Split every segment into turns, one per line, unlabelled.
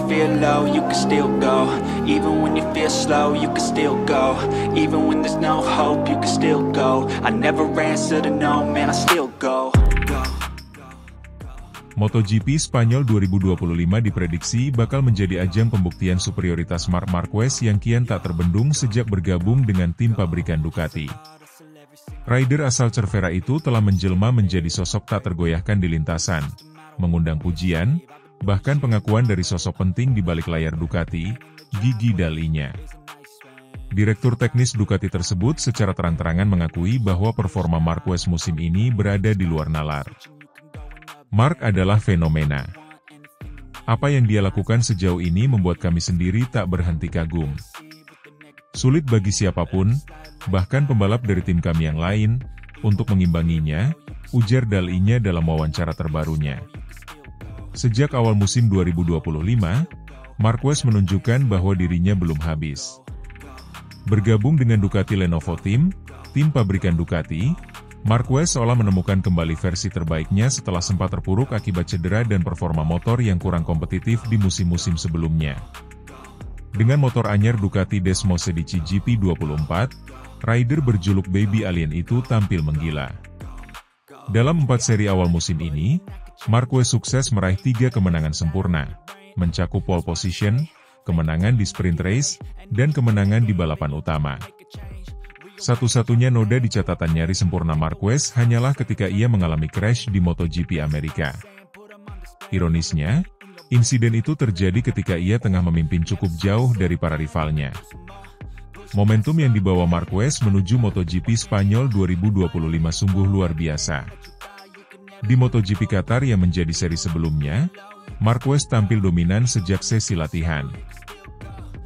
feel low, you can still go. Even when you feel slow, you can still go. Even when there's no hope, you can still go. I never answer to no, man, I still go.
MotoGP Spanyol 2025 diprediksi bakal menjadi ajang pembuktian superioritas Marc Marquez yang kian tak terbendung sejak bergabung dengan tim pabrikan Ducati. Rider asal Cervera itu telah menjelma menjadi sosok tak tergoyahkan di lintasan, mengundang pujian, bahkan pengakuan dari sosok penting di balik layar Ducati, Gigi Dall'Igna. Direktur teknis Ducati tersebut secara terang-terangan mengakui bahwa performa Marquez musim ini berada di luar nalar. Marc adalah fenomena. Apa yang dia lakukan sejauh ini membuat kami sendiri tak berhenti kagum. Sulit bagi siapapun, bahkan pembalap dari tim kami yang lain, untuk mengimbanginya, ujar Dall'Igna dalam wawancara terbarunya. Sejak awal musim 2025, Marquez menunjukkan bahwa dirinya belum habis. Bergabung dengan Ducati Lenovo Team, tim pabrikan Ducati, Marquez seolah menemukan kembali versi terbaiknya setelah sempat terpuruk akibat cedera dan performa motor yang kurang kompetitif di musim-musim sebelumnya. Dengan motor anyar Ducati Desmo Sedici GP24, rider berjuluk Baby Alien itu tampil menggila. Dalam 4 seri awal musim ini, Marquez sukses meraih 3 kemenangan sempurna, mencakup pole position, kemenangan di sprint race, dan kemenangan di balapan utama. Satu-satunya noda di catatan nyaris sempurna Marquez hanyalah ketika ia mengalami crash di MotoGP Amerika. Ironisnya, insiden itu terjadi ketika ia tengah memimpin cukup jauh dari para rivalnya. Momentum yang dibawa Marquez menuju MotoGP Spanyol 2025 sungguh luar biasa. Di MotoGP Qatar yang menjadi seri sebelumnya, Marquez tampil dominan sejak sesi latihan.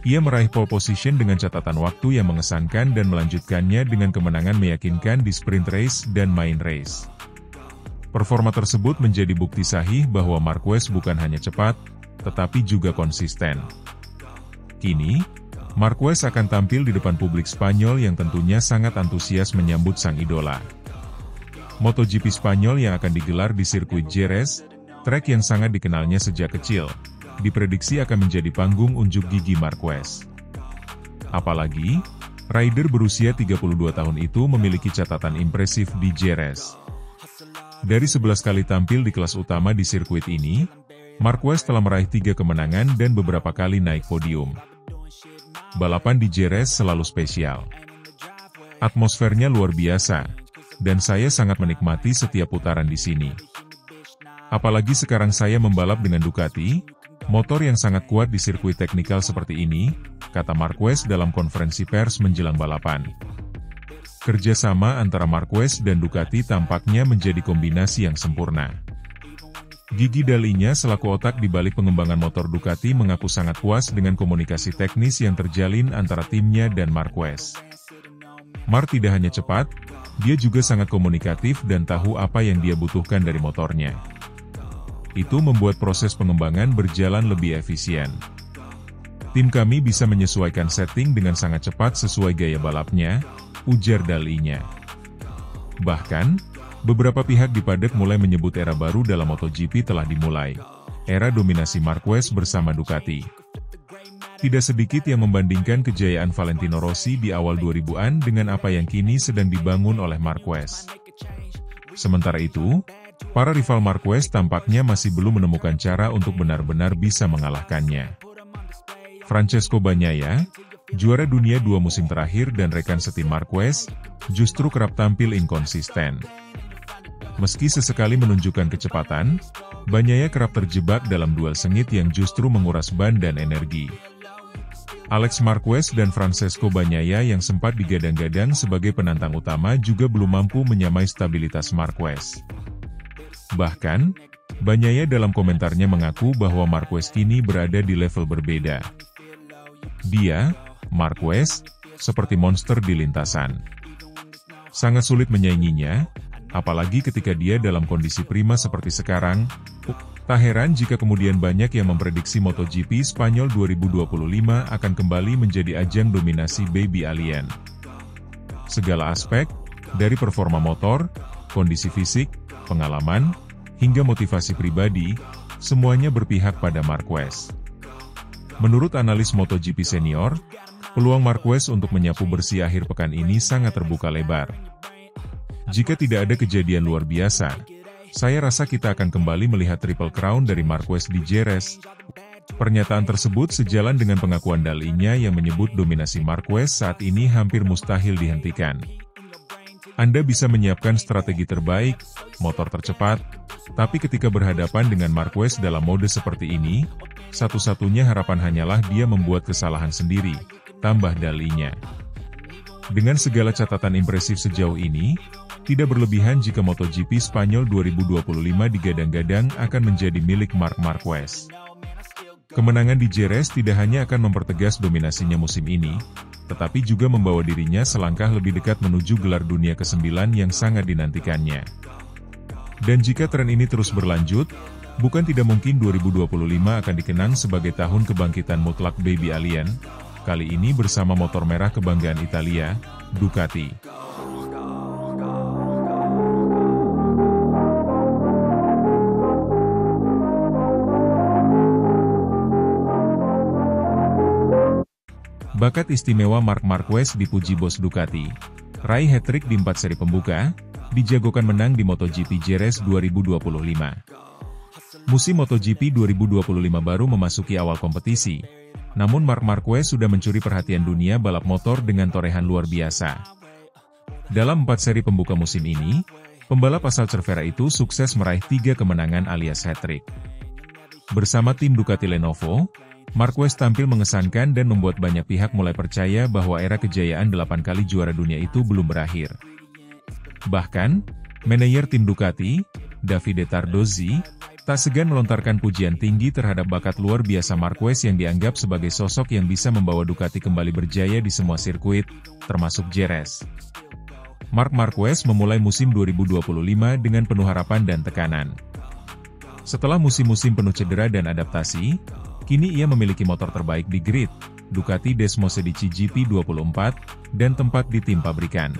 Ia meraih pole position dengan catatan waktu yang mengesankan dan melanjutkannya dengan kemenangan meyakinkan di sprint race dan main race. Performa tersebut menjadi bukti sahih bahwa Marquez bukan hanya cepat, tetapi juga konsisten. Kini, Marquez akan tampil di depan publik Spanyol yang tentunya sangat antusias menyambut sang idola. MotoGP Spanyol yang akan digelar di sirkuit Jerez, trek yang sangat dikenalnya sejak kecil, diprediksi akan menjadi panggung unjuk gigi Marquez. Apalagi, rider berusia 32 tahun itu memiliki catatan impresif di Jerez. Dari 11 kali tampil di kelas utama di sirkuit ini, Marquez telah meraih 3 kemenangan dan beberapa kali naik podium. Balapan di Jerez selalu spesial. Atmosfernya luar biasa, dan saya sangat menikmati setiap putaran di sini. Apalagi sekarang saya membalap dengan Ducati, motor yang sangat kuat di sirkuit teknikal seperti ini, kata Marquez dalam konferensi pers menjelang balapan. Kerjasama antara Marquez dan Ducati tampaknya menjadi kombinasi yang sempurna. Gigi Dall'Igna selaku otak di balik pengembangan motor Ducati mengaku sangat puas dengan komunikasi teknis yang terjalin antara timnya dan Marquez. Marc tidak hanya cepat, dia juga sangat komunikatif dan tahu apa yang dia butuhkan dari motornya. Itu membuat proses pengembangan berjalan lebih efisien. Tim kami bisa menyesuaikan setting dengan sangat cepat sesuai gaya balapnya, ujar Dall'Igna. Bahkan, beberapa pihak di paddock mulai menyebut era baru dalam MotoGP telah dimulai, era dominasi Marquez bersama Ducati. Tidak sedikit yang membandingkan kejayaan Valentino Rossi di awal 2000-an dengan apa yang kini sedang dibangun oleh Marquez. Sementara itu, para rival Marquez tampaknya masih belum menemukan cara untuk benar-benar bisa mengalahkannya. Francesco Bagnaia, juara dunia 2 musim terakhir dan rekan setim Marquez, justru kerap tampil inkonsisten. Meski sesekali menunjukkan kecepatan, Bagnaia kerap terjebak dalam duel sengit yang justru menguras ban dan energi. Alex Marquez dan Francesco Bagnaia yang sempat digadang-gadang sebagai penantang utama juga belum mampu menyamai stabilitas Marquez. Bahkan, Bagnaia dalam komentarnya mengaku bahwa Marquez kini berada di level berbeda. Dia, Marquez, seperti monster di lintasan. Sangat sulit menyainginya, apalagi ketika dia dalam kondisi prima seperti sekarang. Tak heran jika kemudian banyak yang memprediksi MotoGP Spanyol 2025 akan kembali menjadi ajang dominasi Baby Alien. Segala aspek, dari performa motor, kondisi fisik, pengalaman, hingga motivasi pribadi, semuanya berpihak pada Marquez. Menurut analis MotoGP senior, peluang Marquez untuk menyapu bersih akhir pekan ini sangat terbuka lebar. Jika tidak ada kejadian luar biasa, saya rasa kita akan kembali melihat Triple Crown dari Marquez di Jerez. Pernyataan tersebut sejalan dengan pengakuan dalinya yang menyebut dominasi Marquez saat ini hampir mustahil dihentikan. Anda bisa menyiapkan strategi terbaik, motor tercepat, tapi ketika berhadapan dengan Marquez dalam mode seperti ini, satu-satunya harapan hanyalah dia membuat kesalahan sendiri, tambah dalinya. Dengan segala catatan impresif sejauh ini, tidak berlebihan jika MotoGP Spanyol 2025 digadang-gadang akan menjadi milik Marc Marquez. Kemenangan di Jerez tidak hanya akan mempertegas dominasinya musim ini, tetapi juga membawa dirinya selangkah lebih dekat menuju gelar dunia ke-9 yang sangat dinantikannya. Dan jika tren ini terus berlanjut, bukan tidak mungkin 2025 akan dikenang sebagai tahun kebangkitan mutlak Baby Alien, kali ini bersama motor merah kebanggaan Italia, Ducati. Bakat istimewa Marc Marquez dipuji bos Ducati. Raih hat-trick di 4 seri pembuka, dijagokan menang di MotoGP Jerez 2025. Musim MotoGP 2025 baru memasuki awal kompetisi, namun Marc Marquez sudah mencuri perhatian dunia balap motor dengan torehan luar biasa. Dalam 4 seri pembuka musim ini, pembalap asal Cervera itu sukses meraih 3 kemenangan alias hat-trick. Bersama tim Ducati Lenovo, Marquez tampil mengesankan dan membuat banyak pihak mulai percaya bahwa era kejayaan 8 kali juara dunia itu belum berakhir. Bahkan, manajer tim Ducati, Davide Tardozzi, tak segan melontarkan pujian tinggi terhadap bakat luar biasa Marquez yang dianggap sebagai sosok yang bisa membawa Ducati kembali berjaya di semua sirkuit, termasuk Jerez. Marc Marquez memulai musim 2025 dengan penuh harapan dan tekanan. Setelah musim-musim penuh cedera dan adaptasi, kini ia memiliki motor terbaik di grid, Ducati Desmosedici GP24, dan tempat di tim pabrikan.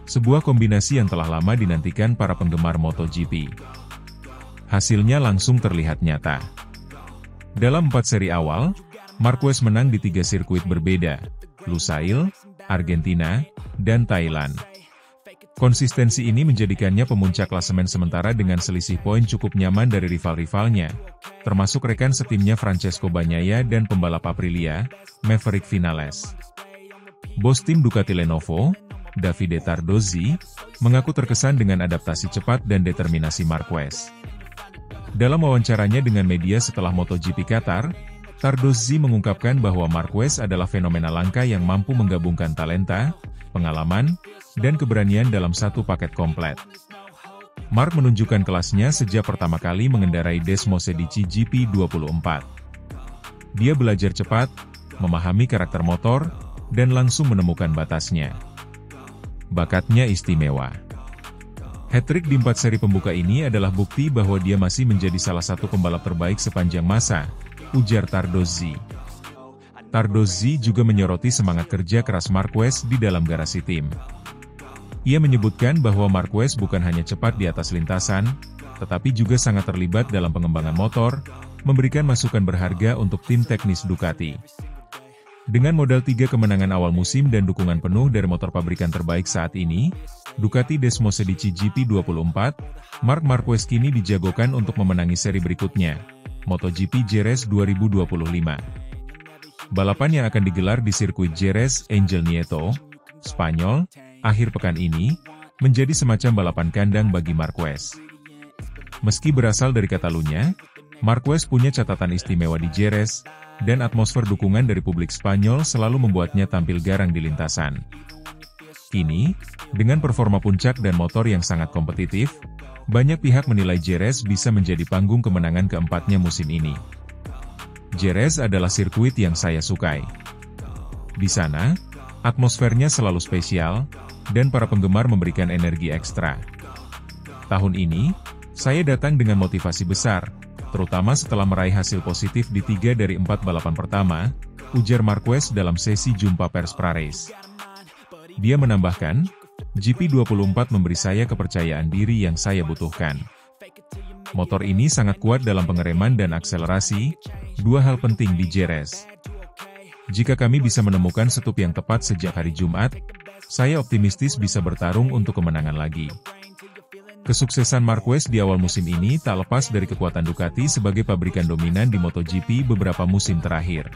Sebuah kombinasi yang telah lama dinantikan para penggemar MotoGP. Hasilnya langsung terlihat nyata. Dalam 4 seri awal, Marquez menang di 3 sirkuit berbeda, Lusail, Argentina, dan Thailand. Konsistensi ini menjadikannya pemuncak klasemen sementara dengan selisih poin cukup nyaman dari rival-rivalnya, termasuk rekan setimnya Francesco Bagnaia dan pembalap Aprilia, Maverick Vinales. Bos tim Ducati Lenovo, Davide Tardozzi, mengaku terkesan dengan adaptasi cepat dan determinasi Marquez. Dalam wawancaranya dengan media setelah MotoGP Qatar, Tardozzi mengungkapkan bahwa Marquez adalah fenomena langka yang mampu menggabungkan talenta, pengalaman, dan keberanian dalam satu paket komplet. Marc menunjukkan kelasnya sejak pertama kali mengendarai Desmosedici GP24. Dia belajar cepat, memahami karakter motor, dan langsung menemukan batasnya. Bakatnya istimewa. Hat-trick di 4 seri pembuka ini adalah bukti bahwa dia masih menjadi salah satu pembalap terbaik sepanjang masa, ujar Tardozzi. Tardozzi juga menyoroti semangat kerja keras Marquez di dalam garasi tim. Ia menyebutkan bahwa Marquez bukan hanya cepat di atas lintasan, tetapi juga sangat terlibat dalam pengembangan motor, memberikan masukan berharga untuk tim teknis Ducati. Dengan modal 3 kemenangan awal musim dan dukungan penuh dari motor pabrikan terbaik saat ini, Ducati Desmosedici GP24, Marc Marquez kini dijagokan untuk memenangi seri berikutnya, MotoGP Jerez 2025. Balapan yang akan digelar di sirkuit Jerez Angel Nieto, Spanyol, akhir pekan ini, menjadi semacam balapan kandang bagi Marquez. Meski berasal dari Catalunya, Marquez punya catatan istimewa di Jerez, dan atmosfer dukungan dari publik Spanyol selalu membuatnya tampil garang di lintasan. Kini, dengan performa puncak dan motor yang sangat kompetitif, banyak pihak menilai Jerez bisa menjadi panggung kemenangan keempatnya musim ini. Jerez adalah sirkuit yang saya sukai. Di sana, atmosfernya selalu spesial, dan para penggemar memberikan energi ekstra. Tahun ini, saya datang dengan motivasi besar, terutama setelah meraih hasil positif di 3 dari 4 balapan pertama, ujar Marquez dalam sesi jumpa pers pra-race. Dia menambahkan, GP24 memberi saya kepercayaan diri yang saya butuhkan. Motor ini sangat kuat dalam pengereman dan akselerasi, Dua hal penting di Jerez. Jika kami bisa menemukan setup yang tepat sejak hari Jumat, saya optimistis bisa bertarung untuk kemenangan lagi. Kesuksesan Marquez di awal musim ini tak lepas dari kekuatan Ducati sebagai pabrikan dominan di MotoGP beberapa musim terakhir.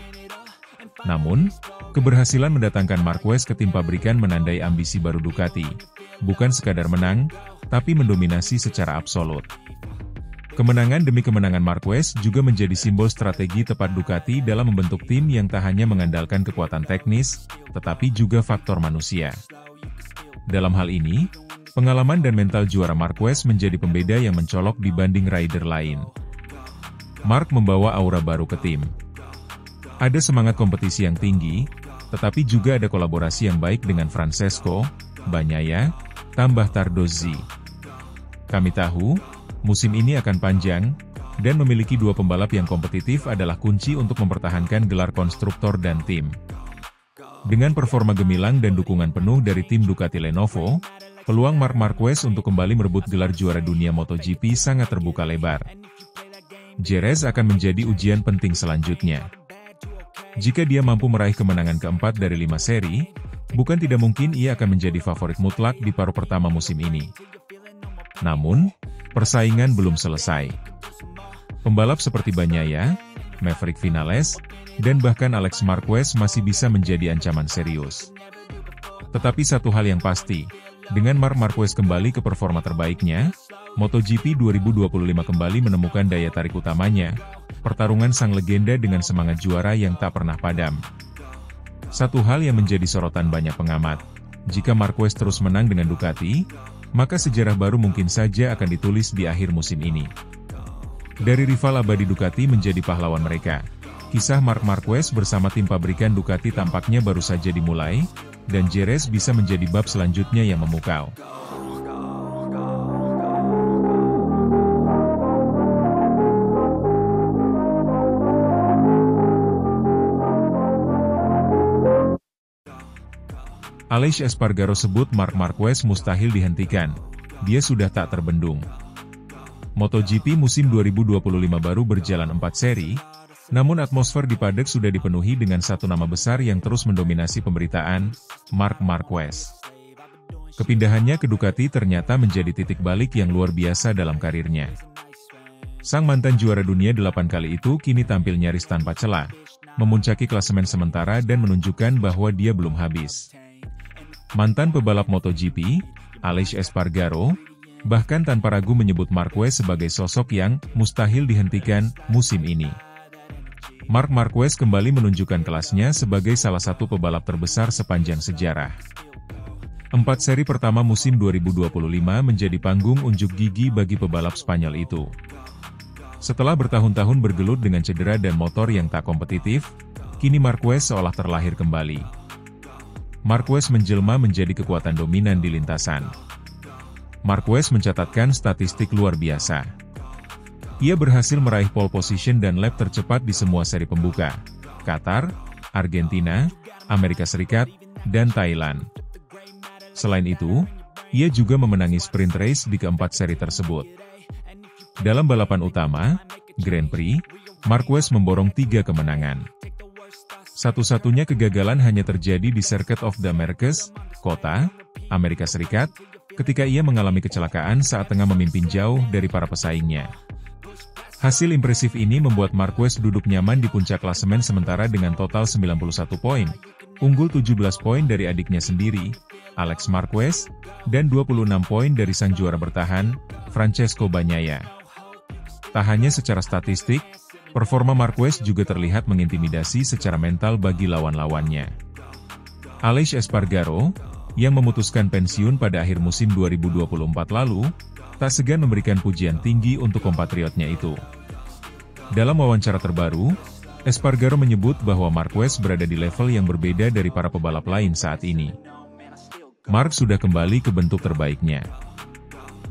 Namun, keberhasilan mendatangkan Marquez ke tim pabrikan menandai ambisi baru Ducati. Bukan sekadar menang, tapi mendominasi secara absolut. Kemenangan demi kemenangan Marquez juga menjadi simbol strategi tepat Ducati dalam membentuk tim yang tak hanya mengandalkan kekuatan teknis, tetapi juga faktor manusia. Dalam hal ini, pengalaman dan mental juara Marquez menjadi pembeda yang mencolok dibanding rider lain. Mark membawa aura baru ke tim. Ada semangat kompetisi yang tinggi, tetapi juga ada kolaborasi yang baik dengan Francesco Bagnaia, tambah Tardozzi. Kami tahu, musim ini akan panjang, dan memiliki dua pembalap yang kompetitif adalah kunci untuk mempertahankan gelar konstruktor dan tim. Dengan performa gemilang dan dukungan penuh dari tim Ducati Lenovo, peluang Marc Marquez untuk kembali merebut gelar juara dunia MotoGP sangat terbuka lebar. Jerez akan menjadi ujian penting selanjutnya. Jika dia mampu meraih kemenangan keempat dari 5 seri, bukan tidak mungkin ia akan menjadi favorit mutlak di paruh pertama musim ini. Namun, persaingan belum selesai. Pembalap seperti Bagnaia, Maverick Vinales, dan bahkan Alex Marquez masih bisa menjadi ancaman serius. Tetapi satu hal yang pasti, dengan Marc Marquez kembali ke performa terbaiknya, MotoGP 2025 kembali menemukan daya tarik utamanya, pertarungan sang legenda dengan semangat juara yang tak pernah padam. Satu hal yang menjadi sorotan banyak pengamat, jika Marquez terus menang dengan Ducati, maka sejarah baru mungkin saja akan ditulis di akhir musim ini. Dari rival abadi Ducati menjadi pahlawan mereka, kisah Marc Marquez bersama tim pabrikan Ducati tampaknya baru saja dimulai, dan Jerez bisa menjadi bab selanjutnya yang memukau. Aleix Espargaro sebut Marc Marquez mustahil dihentikan, dia sudah tak terbendung. MotoGP musim 2025 baru berjalan 4 seri, namun atmosfer di paddock sudah dipenuhi dengan satu nama besar yang terus mendominasi pemberitaan, Marc Marquez. Kepindahannya ke Ducati ternyata menjadi titik balik yang luar biasa dalam karirnya. Sang mantan juara dunia 8 kali itu kini tampil nyaris tanpa celah, memuncaki klasemen sementara dan menunjukkan bahwa dia belum habis. Mantan pebalap MotoGP, Aleix Espargaro, bahkan tanpa ragu menyebut Marquez sebagai sosok yang mustahil dihentikan musim ini. Marc Marquez kembali menunjukkan kelasnya sebagai salah satu pebalap terbesar sepanjang sejarah. 4 seri pertama musim 2025 menjadi panggung unjuk gigi bagi pebalap Spanyol itu. Setelah bertahun-tahun bergelut dengan cedera dan motor yang tak kompetitif, kini Marquez seolah terlahir kembali. Marquez menjelma menjadi kekuatan dominan di lintasan. Marquez mencatatkan statistik luar biasa. Ia berhasil meraih pole position dan lap tercepat di semua seri pembuka, Qatar, Argentina, Amerika Serikat, dan Thailand. Selain itu, ia juga memenangi sprint race di keempat seri tersebut. Dalam balapan utama, Grand Prix, Marquez memborong 3 kemenangan. Satu-satunya kegagalan hanya terjadi di Circuit of the Americas, Kota, Amerika Serikat, ketika ia mengalami kecelakaan saat tengah memimpin jauh dari para pesaingnya. Hasil impresif ini membuat Marquez duduk nyaman di puncak klasemen sementara dengan total 91 poin, unggul 17 poin dari adiknya sendiri, Alex Marquez, dan 26 poin dari sang juara bertahan, Francesco Bagnaia. Tak hanya secara statistik, performa Marquez juga terlihat mengintimidasi secara mental bagi lawan-lawannya. Aleix Espargaro, yang memutuskan pensiun pada akhir musim 2024 lalu, tak segan memberikan pujian tinggi untuk kompatriotnya itu. Dalam wawancara terbaru, Espargaro menyebut bahwa Marquez berada di level yang berbeda dari para pebalap lain saat ini. Marc sudah kembali ke bentuk terbaiknya.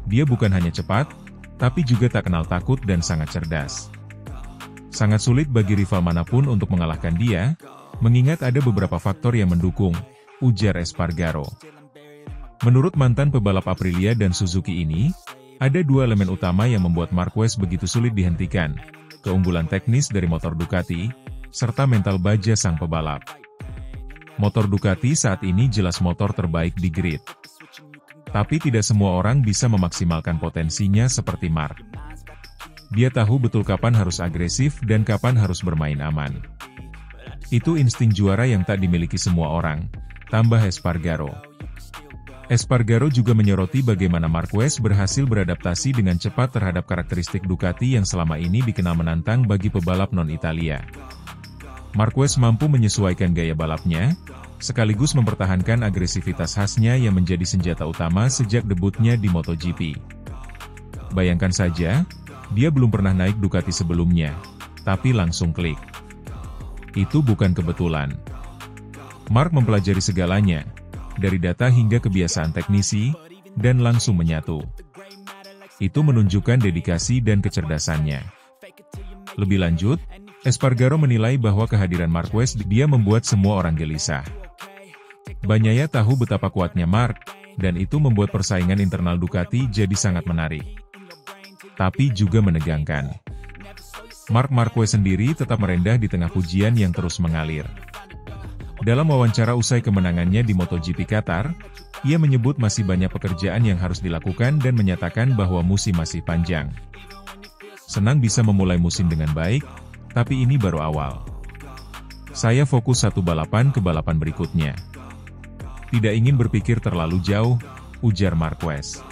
Dia bukan hanya cepat, tapi juga tak kenal takut dan sangat cerdas. Sangat sulit bagi rival manapun untuk mengalahkan dia, mengingat ada beberapa faktor yang mendukung, ujar Espargaro. Menurut mantan pebalap Aprilia dan Suzuki ini, ada 2 elemen utama yang membuat Marquez begitu sulit dihentikan. keunggulan teknis dari motor Ducati, serta mental baja sang pebalap. Motor Ducati saat ini jelas motor terbaik di grid. Tapi tidak semua orang bisa memaksimalkan potensinya seperti Marc. Dia tahu betul kapan harus agresif dan kapan harus bermain aman. Itu insting juara yang tak dimiliki semua orang, tambah Espargaro. Espargaro juga menyoroti bagaimana Marquez berhasil beradaptasi dengan cepat terhadap karakteristik Ducati yang selama ini dikenal menantang bagi pebalap non-Italia. Marquez mampu menyesuaikan gaya balapnya, sekaligus mempertahankan agresivitas khasnya yang menjadi senjata utama sejak debutnya di MotoGP. Bayangkan saja, dia belum pernah naik Ducati sebelumnya, tapi langsung klik. Itu bukan kebetulan. Marc mempelajari segalanya, dari data hingga kebiasaan teknisi, dan langsung menyatu. Itu menunjukkan dedikasi dan kecerdasannya. Lebih lanjut, Espargaro menilai bahwa kehadiran Marquez dia membuat semua orang gelisah. Bagnaia tahu betapa kuatnya Marc, dan itu membuat persaingan internal Ducati jadi sangat menarik. Tapi juga menegangkan. Marc Marquez sendiri tetap merendah di tengah pujian yang terus mengalir. Dalam wawancara usai kemenangannya di MotoGP Qatar, ia menyebut masih banyak pekerjaan yang harus dilakukan dan menyatakan bahwa musim masih panjang. Senang bisa memulai musim dengan baik, tapi ini baru awal. Saya fokus satu balapan ke balapan berikutnya. Tidak ingin berpikir terlalu jauh, ujar Marquez.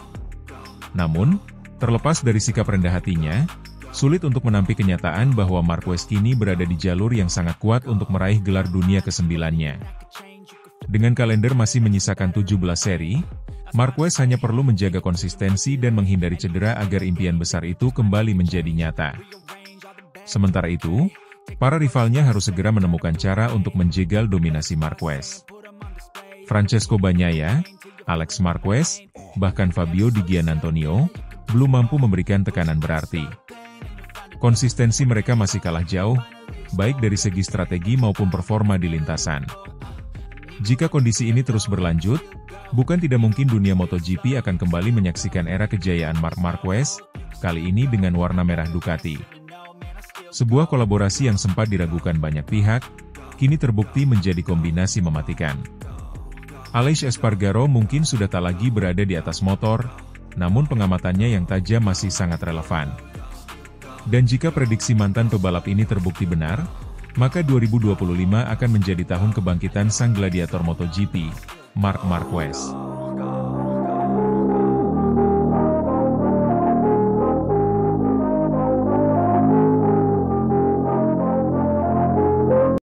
Namun, terlepas dari sikap rendah hatinya, sulit untuk menampik kenyataan bahwa Marquez kini berada di jalur yang sangat kuat untuk meraih gelar dunia ke-9-nya. Dengan kalender masih menyisakan 17 seri, Marquez hanya perlu menjaga konsistensi dan menghindari cedera agar impian besar itu kembali menjadi nyata. Sementara itu, para rivalnya harus segera menemukan cara untuk menjegal dominasi Marquez. Francesco Bagnaia, Alex Marquez, bahkan Fabio Di Giannantonio, belum mampu memberikan tekanan berarti. Konsistensi mereka masih kalah jauh, baik dari segi strategi maupun performa di lintasan. Jika kondisi ini terus berlanjut, bukan tidak mungkin dunia MotoGP akan kembali menyaksikan era kejayaan Marc Marquez, kali ini dengan warna merah Ducati. Sebuah kolaborasi yang sempat diragukan banyak pihak, kini terbukti menjadi kombinasi mematikan. Aleix Espargaro mungkin sudah tak lagi berada di atas motor, namun pengamatannya yang tajam masih sangat relevan. Dan jika prediksi mantan pebalap ini terbukti benar, maka 2025 akan menjadi tahun kebangkitan sang gladiator MotoGP, Marc Marquez.